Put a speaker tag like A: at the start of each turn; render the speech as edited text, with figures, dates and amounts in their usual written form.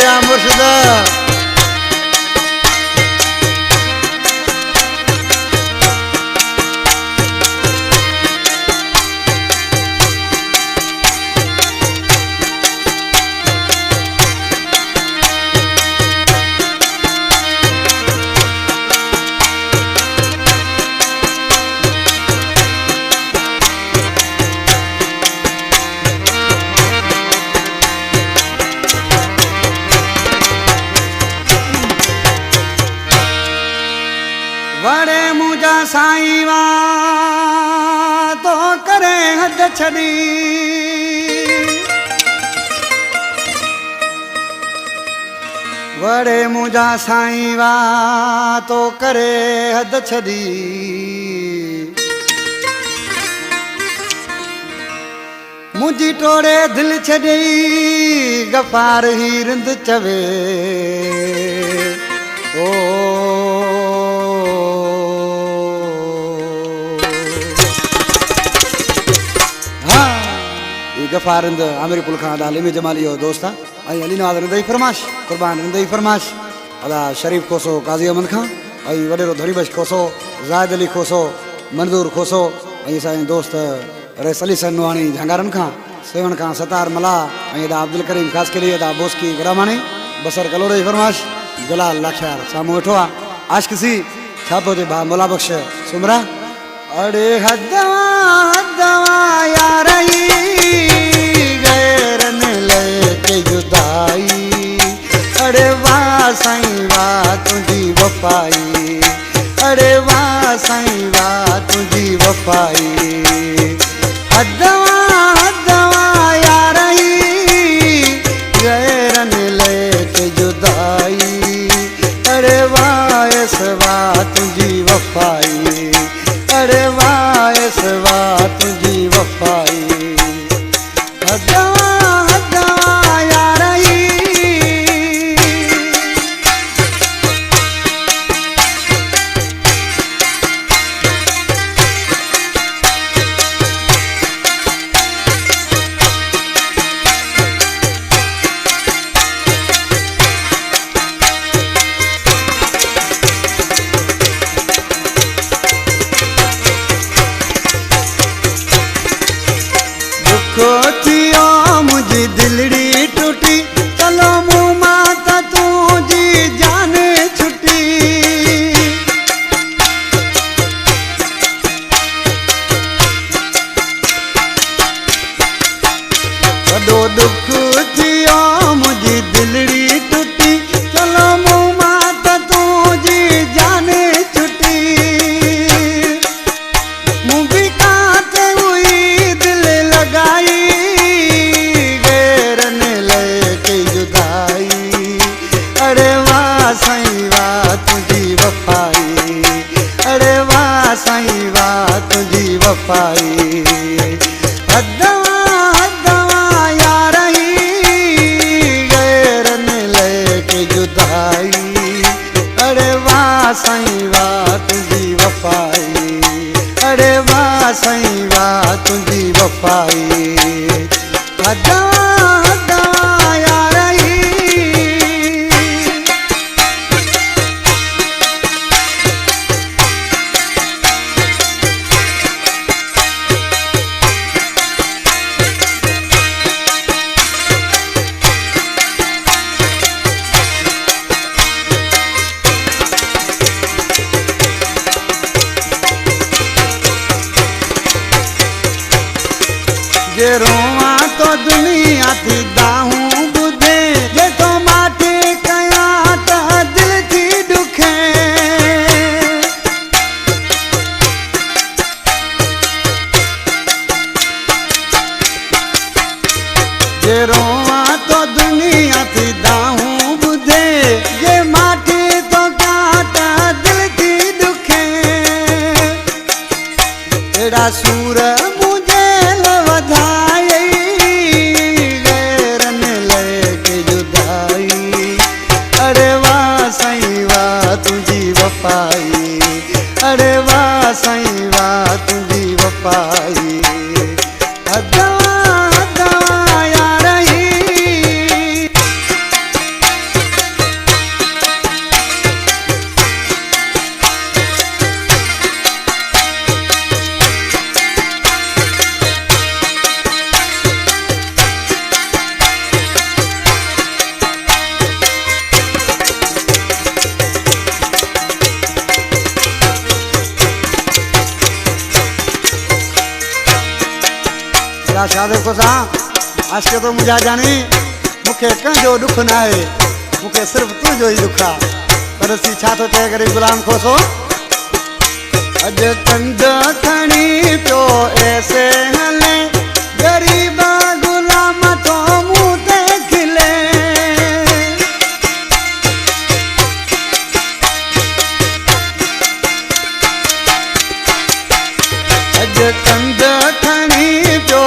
A: या मुर्शिद वड़े मुझा साईं वा तो करे हद छड़ी वड़े मुझा साईं वा तो करे हद छड़ी मुझी टोड़े दिल छड़ी गफार ही रिंद चवे ओ गफारंद आमिर पुल खान आलिम जमाली और दोस्ता आई अली नवाज रंदई फरमाश कुर्बान रंदई फरमाश अदा शरीफ खोसो काजी अहमद खान आई वडेरो धड़ीबश खोसो जायद अली खोसो मंजूर खोसो आई साईं दोस्त रेस अली सनवाणी झंगारन खान सेवन खान सतार मला आई अदा अब्दुल करीम खास के लिए अदा बोस्की गरामानी बसर कलोरे फरमाश जलाल लाचार सामू वेठो आज किसी छापो जे भा मोला बख्श सुमरा अड़े हदवा हदवा यार जुदाई अरे वाह साईं वाह तुझी वफाई अरे वाह साईं वाह तुझी वफाई हदवा हदवा यार गैरन लेके जुदाई अरे वाह वाह तुझी वफाई अरे वाह वाह तुझी वफाई हदवा मुझी दिलड़ी टूटी चलो मुँह माता तुझी जान छुटी वडो दुख थियो मुझी दिलड़ी टूटी चलो मुँह माता तुझी जान छुटी मुँह भी काते हुई दिल लगाई अरे वाह साईं वाह तुझी वफाई अरे वाह साईं वाह तुझी वफाई हदवा हदवा यार गैरन लेके जुदाई अरे वाह साईं वाह तुझी वफाई अरे वाह साईं वाह तुझी वफाई हदवा जे रोवा तो दुनिया थी दाहूं बुधे जे तो माथे कया तो दिल थी दुखे जे रोवा तो दुनिया थी दाहूं बुधे जे माथे तो काटा दिल थी दुखे एड़ा सूर अरे वाह साईं वाह तुझी वफाई हदवा हदवा यार अला शादो कोसा आशिक तो मुझा जानी मुखे कंजो दुख ना है मुखे सिर्फ तुझो ही दुख आ पर सी छा तो तय करे गुलाम खोसो अज कंद खणी पियो ऐसे हले गरीबा गुलाम तो मुंह ते खिले अज कंद खणी पियो